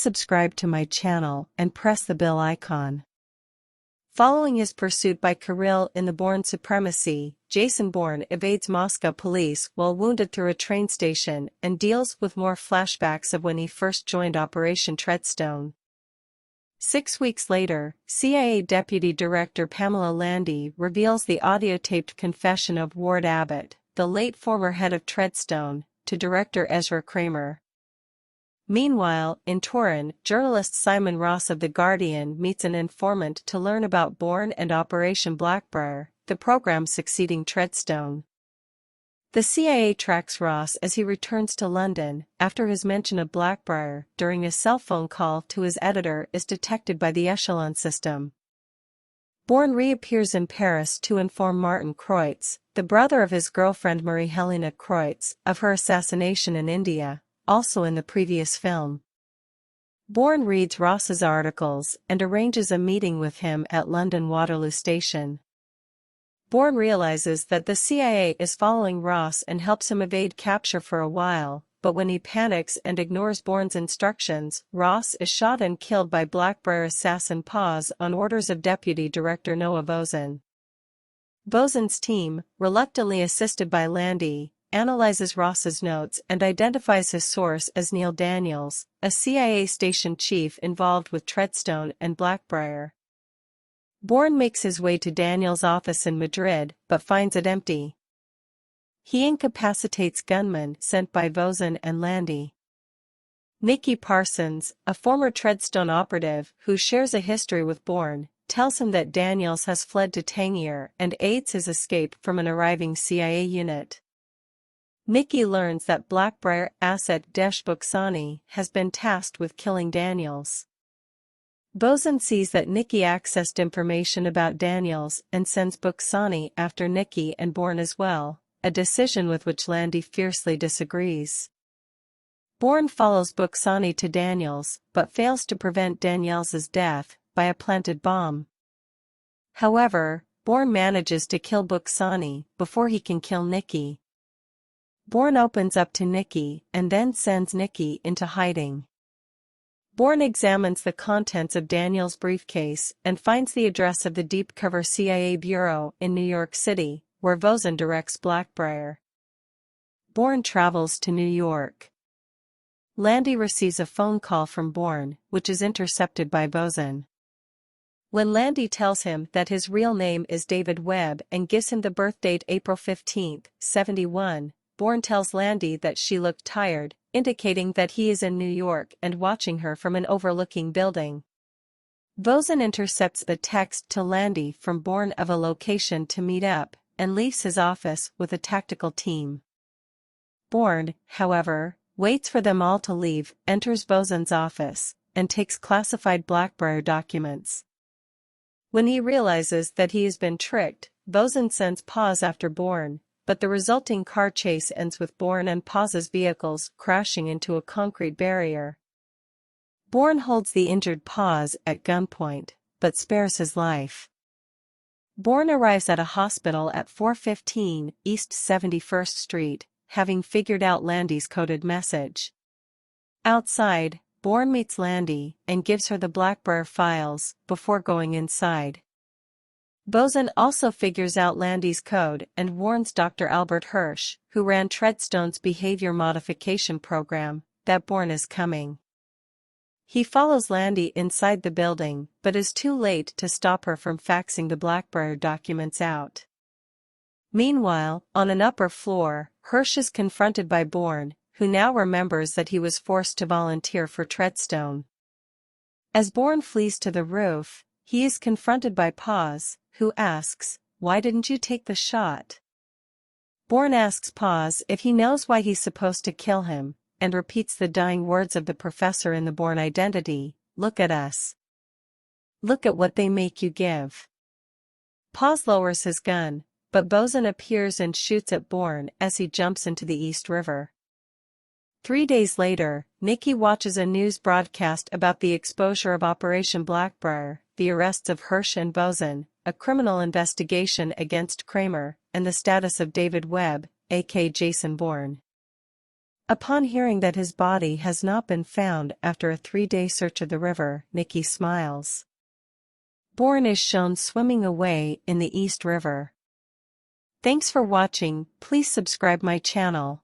subscribe to my channel and press the bell icon. Following his pursuit by Kirill in the Bourne Supremacy, Jason Bourne evades Moscow police while wounded through a train station and deals with more flashbacks of when he first joined Operation Treadstone. 6 weeks later, CIA Deputy Director Pamela Landy reveals the audio-taped confession of Ward Abbott, the late former head of Treadstone, to director Ezra Kramer. Meanwhile, in Turin, journalist Simon Ross of The Guardian meets an informant to learn about Bourne and Operation Blackbriar, the program succeeding Treadstone. The CIA tracks Ross as he returns to London after his mention of Blackbriar during a cell phone call to his editor is detected by the Echelon system. Bourne reappears in Paris to inform Martin Kreutz, the brother of his girlfriend Marie-Helena Kreutz, of her assassination in India, also in the previous film. Bourne reads Ross's articles and arranges a meeting with him at London Waterloo Station. Bourne realizes that the CIA is following Ross and helps him evade capture for a while, but when he panics and ignores Bourne's instructions, Ross is shot and killed by Blackbriar assassin Paz on orders of Deputy Director Noah Bosun. Bosun's team, reluctantly assisted by Landy, analyzes Ross's notes and identifies his source as Neil Daniels, a CIA station chief involved with Treadstone and Blackbriar. Bourne makes his way to Daniels' office in Madrid, but finds it empty. He incapacitates gunmen sent by Bosun and Landy. Nicky Parsons, a former Treadstone operative who shares a history with Bourne, tells him that Daniels has fled to Tangier and aids his escape from an arriving CIA unit. Nicky learns that Blackbriar asset Desh Buksani has been tasked with killing Daniels. Bosun sees that Nicky accessed information about Daniels and sends Buksani after Nicky and Bourne as well, a decision with which Landy fiercely disagrees. Bourne follows Buksani to Daniels, but fails to prevent Daniels's death by a planted bomb. However, Bourne manages to kill Buksani before he can kill Nicky. Bourne opens up to Nicky and then sends Nicky into hiding. Bourne examines the contents of Daniels' briefcase and finds the address of the deep-cover CIA bureau in New York City, where Bosun directs Blackbriar. Bourne travels to New York. Landy receives a phone call from Bourne, which is intercepted by Bosun. When Landy tells him that his real name is David Webb and gives him the birth date April 15, 71, Bourne tells Landy that she looked tired, indicating that he is in New York and watching her from an overlooking building. Bosun intercepts the text to Landy from Bourne of a location to meet up, and leaves his office with a tactical team. Bourne, however, waits for them all to leave, enters Bosun's office, and takes classified Blackbriar documents. When he realizes that he has been tricked, Bosun sends Paz after Bourne, but the resulting car chase ends with Bourne and Paz's vehicles crashing into a concrete barrier. Bourne holds the injured Paz at gunpoint, but spares his life. Bourne arrives at a hospital at 415 East 71st Street, having figured out Landy's coded message. Outside, Bourne meets Landy and gives her the Blackbriar files before going inside. Bosun also figures out Landy's code and warns Dr. Albert Hirsch, who ran Treadstone's behavior modification program, that Bourne is coming. He follows Landy inside the building, but is too late to stop her from faxing the Blackbriar documents out. Meanwhile, on an upper floor, Hirsch is confronted by Bourne, who now remembers that he was forced to volunteer for Treadstone. As Bourne flees to the roof, he is confronted by Paz, who asks, "Why didn't you take the shot?" Bourne asks Paz if he knows why he's supposed to kill him, and repeats the dying words of the professor in the Bourne Identity, "Look at us. Look at what they make you give." Paz lowers his gun, but Bosun appears and shoots at Bourne as he jumps into the East River. 3 days later, Nicky watches a news broadcast about the exposure of Operation Blackbriar, the arrests of Hirsch and Bosun, a criminal investigation against Kramer, and the status of David Webb, aka Jason Bourne. Upon hearing that his body has not been found after a 3-day search of the river, Nikki smiles. Bourne is shown swimming away in the East River. Thanks for watching. Please subscribe my channel.